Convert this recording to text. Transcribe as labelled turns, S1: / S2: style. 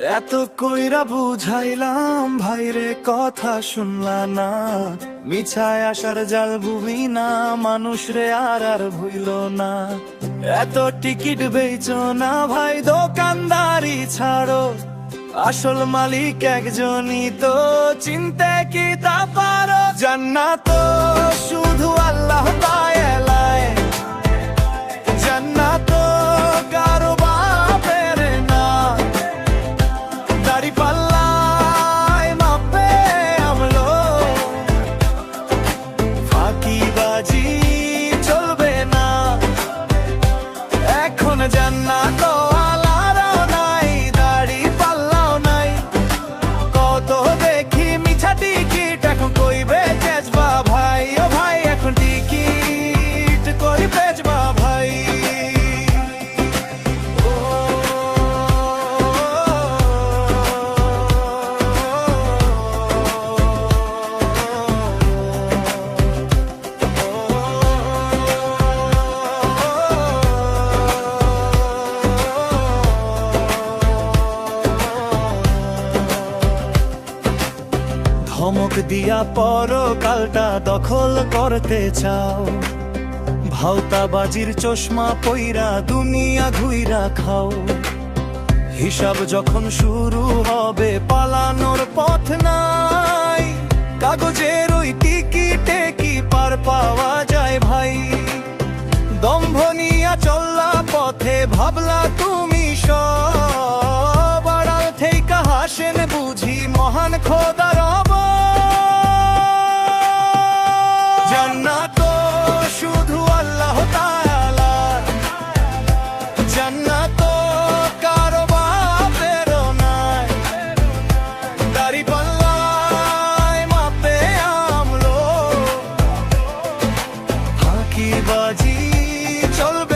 S1: এত কইরা বুঝাইলাম ভাইরে কথা শুনলা না, মিছায় আসার জাল বুবি না, মানুষ রে আর ভুইল না। এত টিকিট বেচো না ভাই, দোকানদারি ছাড়ো, আসল মালিক একজনই তো, চিনতে কি তা পারো? জান্নাত শুধু আল্লাহ পায়, জান্নাত কারো বাপের না, দাড়ি পাল্লায় মাপে আমলো, ফাঁকিবাজি চলবে না। এখন জান্নাত আলারাও নাই, দাড়ি পাল্লাও নাই, কত দেখি মিছা টিকিট, এখন কইবে চেচবা ভাই, ও ভাই এখন টিকিট কই বেচবা ভাই। ধমক দিয়া পরকালটা দখল করতে চাও, ভাওতাবাজির চশমা পইরা দুনিয়া ঘুইরা খাও। হিসাব যখন শুরু হবে পালানোর পথ নাই, কাগজের ওই টিকিটে কি পার পাওয়া যায় ভাই? দম্ভ নিয়া চললা পথে ভাবলা তুমি সব, আড়াল থেইকা হাসেন বুঝি মহান খোদার রব। জান্নাত শুধু আল্লাহ তাআলার, জান্নাত কারো বাপের নাই, দাড়ি পাল্লায় মাপে আমলো, ফাঁকিবাজি চলবে